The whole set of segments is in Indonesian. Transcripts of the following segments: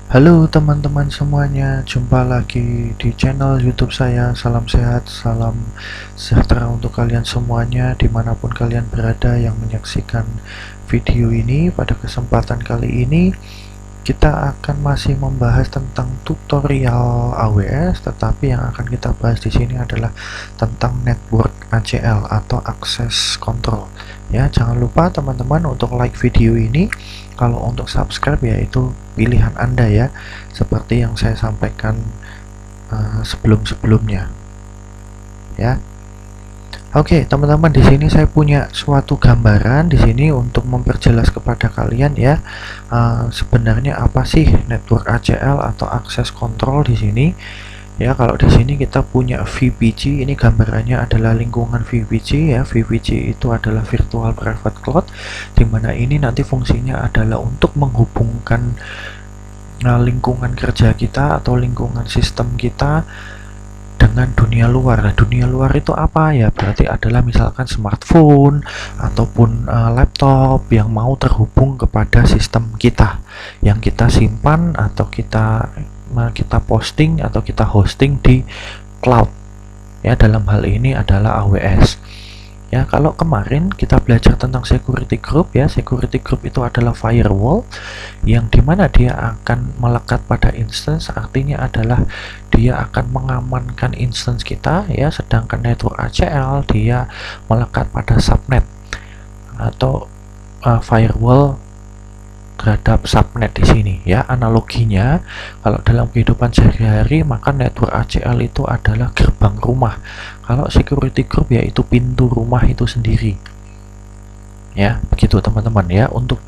Halo teman-teman semuanya, jumpa lagi di channel YouTube saya. Salam sehat, salam sejahtera untuk kalian semuanya dimanapun kalian berada yang menyaksikan video ini. Pada kesempatan kali ini kita akan masih membahas tentang tutorial AWS, tetapi yang akan kita bahas di sini adalah tentang network ACL atau access control. Ya, jangan lupa teman-teman untuk like video ini. Kalau untuk subscribe ya itu pilihan Anda ya, seperti yang saya sampaikan sebelum-sebelumnya. Ya. Oke, teman-teman, di sini saya punya suatu gambaran di sini untuk memperjelas kepada kalian ya, sebenarnya apa sih network ACL atau access control di sini. Ya, kalau di sini kita punya VPC, ini gambarannya adalah lingkungan VPC ya. VPC itu adalah virtual private cloud, di mana ini nanti fungsinya adalah untuk menghubungkan lingkungan kerja kita atau lingkungan sistem kita dengan dunia luar. Nah, dunia luar itu apa ya? Berarti adalah misalkan smartphone ataupun laptop yang mau terhubung kepada sistem kita yang kita simpan atau kita posting atau kita hosting di cloud. Ya, dalam hal ini adalah AWS. Ya, kalau kemarin kita belajar tentang security group ya, security group itu adalah firewall yang dimana dia akan melekat pada instance, artinya adalah dia akan mengamankan instance kita ya, sedangkan network ACL dia melekat pada subnet atau firewall terhadap subnet di sini ya. Analoginya kalau dalam kehidupan sehari-hari maka network ACL itu adalah gerbang rumah, kalau security group yaitu pintu rumah itu sendiri ya. Begitu teman-teman ya. Untuk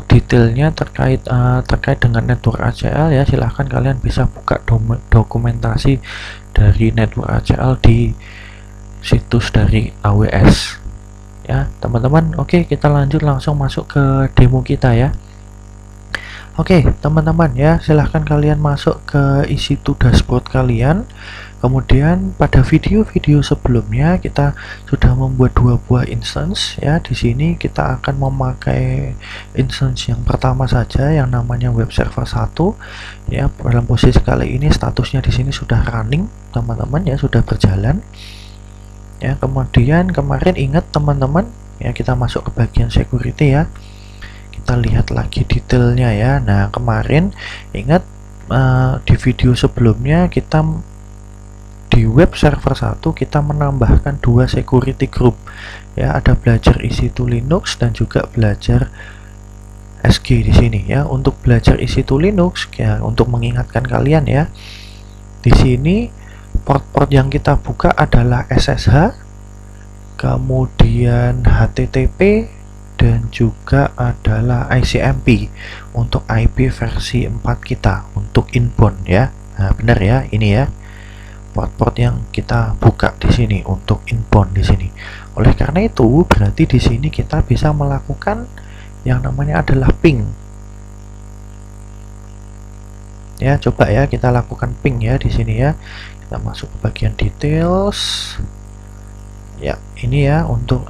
detailnya terkait dengan network ACL ya, silahkan kalian bisa buka dokumentasi dari network ACL di situs dari AWS ya teman-teman. Oke, kita lanjut langsung masuk ke demo kita ya. Oke teman-teman ya, silahkan kalian masuk ke isi to dashboard kalian. Kemudian pada video-video sebelumnya kita sudah membuat dua buah instance ya. Di sini kita akan memakai instance yang pertama saja yang namanya web server 1 ya. Dalam posisi kali ini statusnya di sini sudah running teman-teman ya, sudah berjalan. Ya, kemudian kemarin ingat teman-teman ya, kita masuk ke bagian security ya, kita lihat lagi detailnya ya. Nah, kemarin ingat di video sebelumnya kita di web server 1 kita menambahkan dua security group ya, ada belajar EC2 Linux dan juga belajar SG di sini ya. Untuk belajar EC2 Linux ya, untuk mengingatkan kalian ya, di sini port-port yang kita buka adalah SSH, kemudian HTTP, dan juga adalah ICMP untuk IP versi 4 kita untuk inbound ya. Nah, benar ya, ini ya port-port yang kita buka di sini untuk inbound di sini. Oleh karena itu, berarti di sini kita bisa melakukan yang namanya adalah ping. Ya, coba ya kita lakukan ping ya di sini ya. Kita masuk ke bagian details ya. Ini ya untuk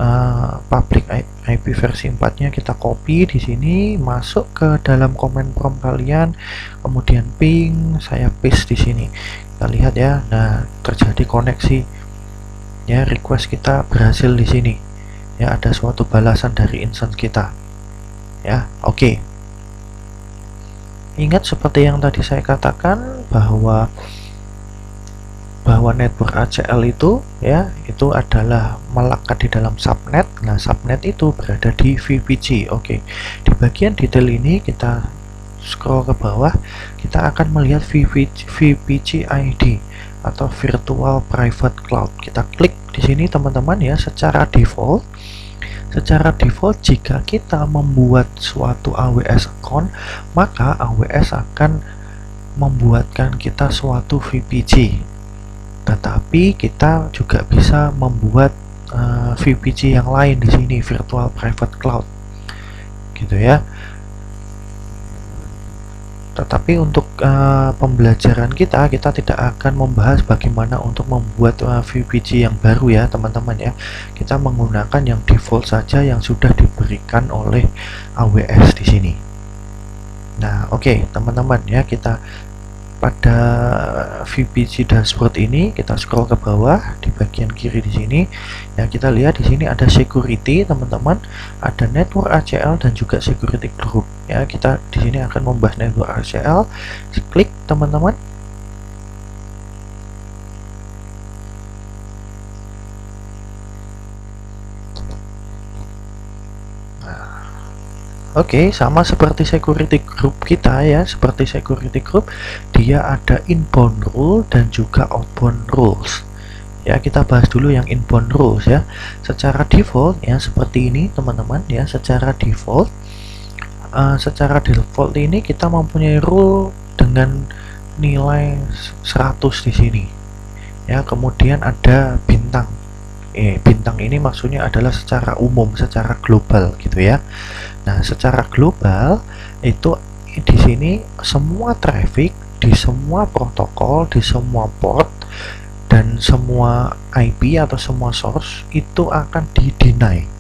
public IP versi 4 nya kita copy di sini, masuk ke dalam command prompt kalian, kemudian ping, saya paste di sini. Kita lihat ya, nah terjadi koneksi ya, request kita berhasil di sini ya, ada suatu balasan dari instance kita ya. Oke, ingat seperti yang tadi saya katakan bahwa network ACL itu ya, itu adalah melekat di dalam subnet. Nah, subnet itu berada di VPC. Oke, di bagian detail ini kita scroll ke bawah, kita akan melihat VPC ID atau virtual private cloud. Kita klik di sini teman-teman ya. Secara default jika kita membuat suatu AWS account, maka AWS akan membuatkan kita suatu VPC. Tetapi kita juga bisa membuat VPC yang lain di sini, virtual private cloud gitu ya. Tetapi untuk pembelajaran kita tidak akan membahas bagaimana untuk membuat VPC yang baru ya teman-teman ya. Kita menggunakan yang default saja yang sudah diberikan oleh AWS di sini. Nah, oke, teman-teman ya, kita pada VPG dashboard ini kita scroll ke bawah di bagian kiri di sini ya, kita lihat di sini ada security teman-teman, ada network ACL dan juga security group ya. Kita di sini akan membahas network ACL. Klik teman-teman. Oke, sama seperti security group kita ya, seperti security group, dia ada inbound rule dan juga outbound rules. Ya, kita bahas dulu yang inbound rules ya. Secara default ya seperti ini teman-teman ya, secara default ini kita mempunyai rule dengan nilai 100 di sini. Ya, kemudian ada bintang. Bintang ini maksudnya adalah secara umum, secara global gitu ya. Nah, secara global itu di sini semua traffic di semua protokol, di semua port dan semua IP atau semua source itu akan di-deny.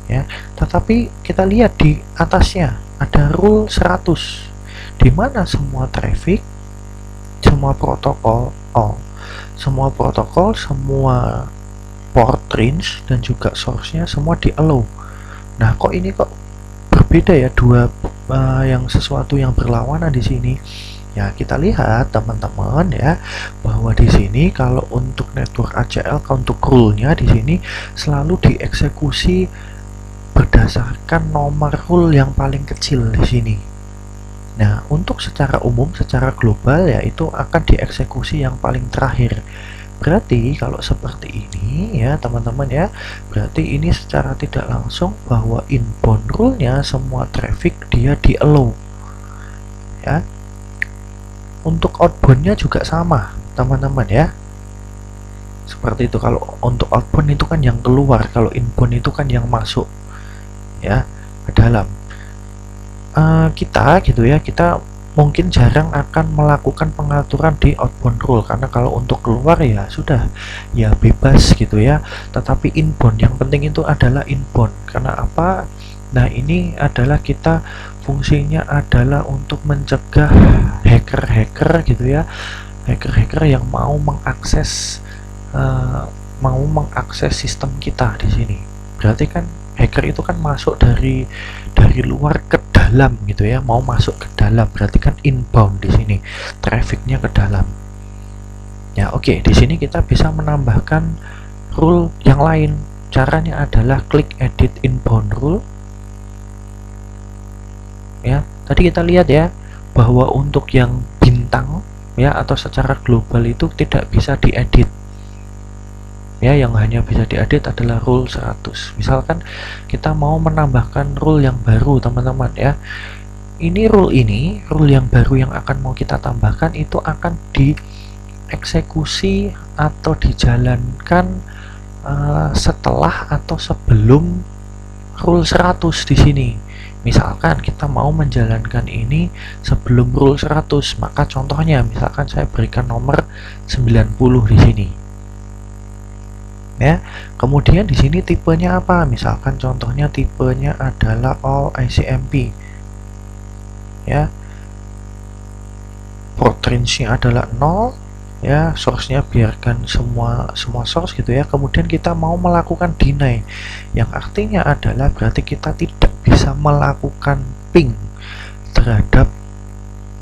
Ya, tetapi kita lihat di atasnya ada rule 100 di mana semua traffic, semua protokol, semua protokol, semua port range dan juga source-nya semua di allow. Nah, kok ini kok berbeda ya, dua yang sesuatu yang berlawanan di sini. Ya, kita lihat teman-teman ya, bahwa di sini kalau untuk network ACL untuk rule-nya di sini selalu dieksekusi berdasarkan nomor rule yang paling kecil di sini. Nah, untuk secara umum, secara global ya itu akan dieksekusi yang paling terakhir. Berarti kalau seperti ini ya teman-teman ya, berarti ini secara tidak langsung bahwa inbound rule-nya semua traffic dia di allow ya. Untuk outbound-nya juga sama teman-teman ya, seperti itu. Kalau untuk outbound itu kan yang keluar, kalau inbound itu kan yang masuk ya ke dalam. Kita gitu ya, kita mungkin jarang akan melakukan pengaturan di outbound rule karena kalau untuk keluar ya sudah ya bebas gitu ya. Tetapi inbound yang penting itu adalah inbound. Karena apa? Nah, ini adalah kita fungsinya adalah untuk mencegah hacker-hacker gitu ya, hacker-hacker yang mau mengakses sistem kita di sini. Berarti kan hacker itu kan masuk dari luar ke dalam gitu ya, mau masuk ke dalam, berarti kan inbound di sini, trafficnya ke dalam. Ya, oke, di sini kita bisa menambahkan rule yang lain. Caranya adalah klik edit inbound rule. Ya, tadi kita lihat ya bahwa untuk yang bintang ya atau secara global itu tidak bisa diedit. Ya, yang hanya bisa diedit adalah rule 100. Misalkan kita mau menambahkan rule yang baru teman-teman ya, rule yang baru yang akan mau kita tambahkan itu akan dieksekusi atau dijalankan setelah atau sebelum rule 100 di sini. Misalkan kita mau menjalankan ini sebelum rule 100, maka contohnya misalkan saya berikan nomor 90 di sini. Ya, kemudian di sini tipenya apa? Misalkan contohnya tipenya adalah all ICMP. Ya, port range-nya adalah 0 ya, source-nya biarkan semua source gitu ya. Kemudian kita mau melakukan deny, yang artinya adalah berarti kita tidak bisa melakukan ping terhadap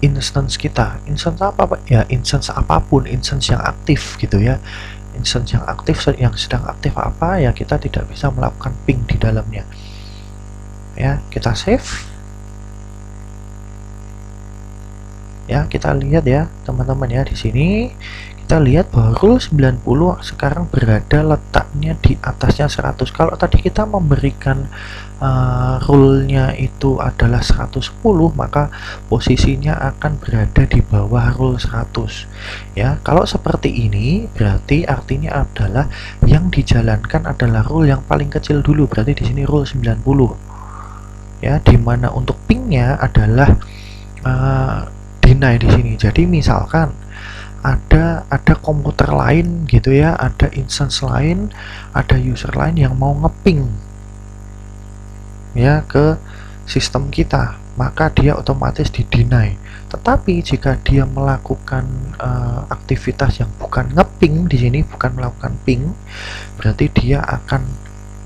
instance kita. Instance apa Pak? Ya, instance apapun, instance yang aktif gitu ya. Instance yang aktif, yang sedang aktif apa ya, kita tidak bisa melakukan ping di dalamnya. Ya, kita save. Ya, kita lihat ya teman-teman ya, di sini kita lihat bahwa rule 90 sekarang berada letaknya di atasnya 100. Kalau tadi kita memberikan rule-nya itu adalah 110, maka posisinya akan berada di bawah rule 100. Ya, kalau seperti ini berarti artinya adalah yang dijalankan adalah rule yang paling kecil dulu. Berarti di sini rule 90. Ya, dimana untuk pingnya adalah deny di sini. Jadi misalkan ada komputer lain gitu ya, ada instance lain, ada user lain yang mau ngeping ya ke sistem kita. maka dia otomatis di-deny. Tetapi jika dia melakukan aktivitas yang bukan ngeping di sini, bukan melakukan ping, berarti dia akan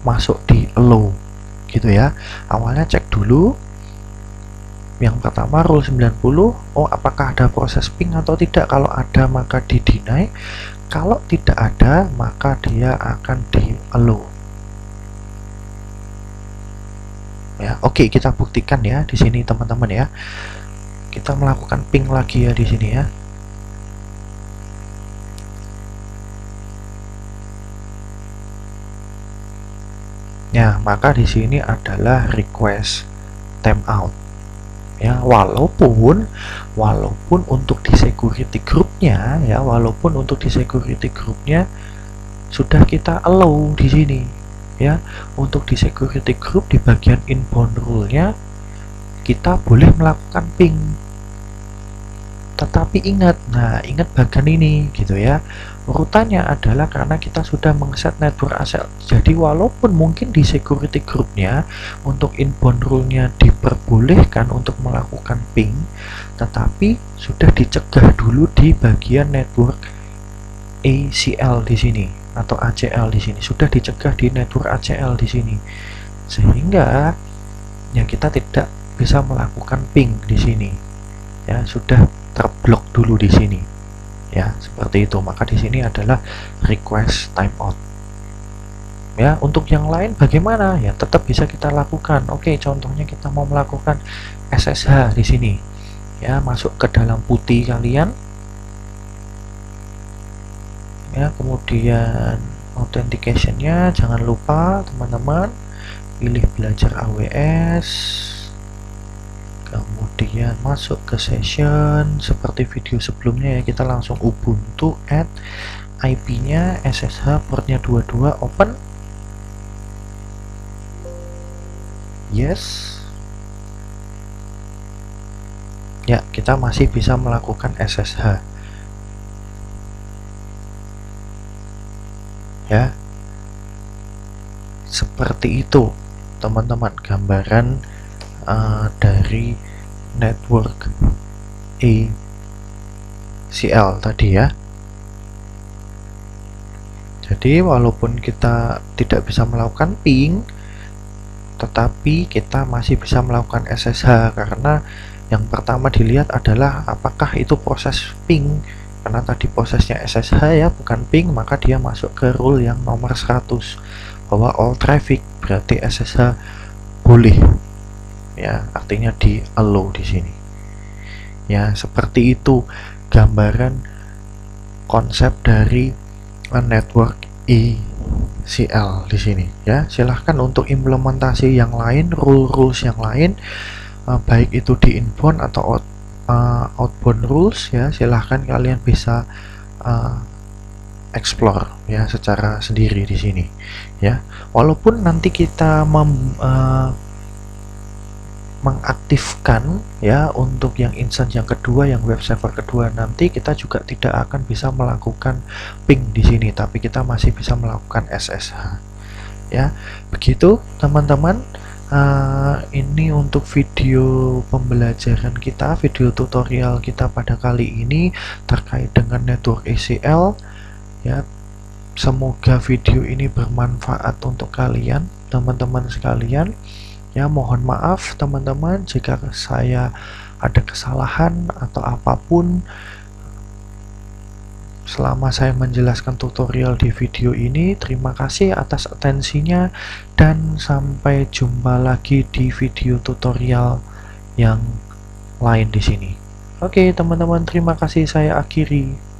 masuk di allow gitu ya. Awalnya cek dulu yang pertama rule 90, oh apakah ada proses ping atau tidak. Kalau ada maka di deny, kalau tidak ada maka dia akan di allow ya. Oke, kita buktikan ya di sini teman-teman ya. Kita melakukan ping lagi ya di sini ya. Ya, maka di sini adalah request timeout. Ya, walaupun untuk di security groupnya ya, walaupun untuk di security groupnya sudah kita allow di sini ya. Untuk di security group di bagian inbound rule-nya kita boleh melakukan ping. Tetapi ingat bagian ini gitu ya. Urutannya adalah karena kita sudah mengset network ACL. Jadi walaupun mungkin di security groupnya untuk inbound rule-nya diperbolehkan untuk melakukan ping, tetapi sudah dicegah dulu di bagian network ACL di sini atau ACL di sini. Sudah dicegah di network ACL di sini. Sehingga ya kita tidak bisa melakukan ping di sini. Ya, sudah terblok dulu di sini. Ya, seperti itu. Maka di sini adalah request timeout. Ya, untuk yang lain bagaimana? Ya, tetap bisa kita lakukan. Oke, contohnya kita mau melakukan SSH di sini. Ya, masuk ke dalam putih kalian. Ya, kemudian authentication-nya jangan lupa teman-teman pilih belajar AWS. Kemudian masuk ke session seperti video sebelumnya ya, kita langsung Ubuntu add IP-nya SSH portnya 22 open. Yes. Ya, kita masih bisa melakukan SSH. Ya. Seperti itu, teman-teman, gambaran dari network ACL tadi ya. Jadi walaupun kita tidak bisa melakukan ping, tetapi kita masih bisa melakukan SSH karena yang pertama dilihat adalah apakah itu proses ping. Karena tadi prosesnya SSH ya, bukan ping, maka dia masuk ke rule yang nomor 100 bahwa all traffic, berarti SSH boleh. Ya, artinya di allow di sini. Ya, seperti itu gambaran konsep dari network ACL di sini ya. Silahkan untuk implementasi yang lain, rules yang lain, baik itu di inbound atau outbound rules ya, silahkan kalian bisa explore ya secara sendiri di sini ya. Walaupun nanti kita mengaktifkan ya untuk yang instance yang kedua, yang web server kedua, nanti kita juga tidak akan bisa melakukan ping di sini, tapi kita masih bisa melakukan SSH ya. Begitu teman-teman, ini untuk video pembelajaran kita, video tutorial kita pada kali ini terkait dengan network ACL ya. Semoga video ini bermanfaat untuk kalian teman-teman sekalian. Ya, mohon maaf teman-teman jika saya ada kesalahan atau apapun selama saya menjelaskan tutorial di video ini. Terima kasih atas atensinya dan sampai jumpa lagi di video tutorial yang lain di sini. Oke, teman-teman, terima kasih, saya akhiri.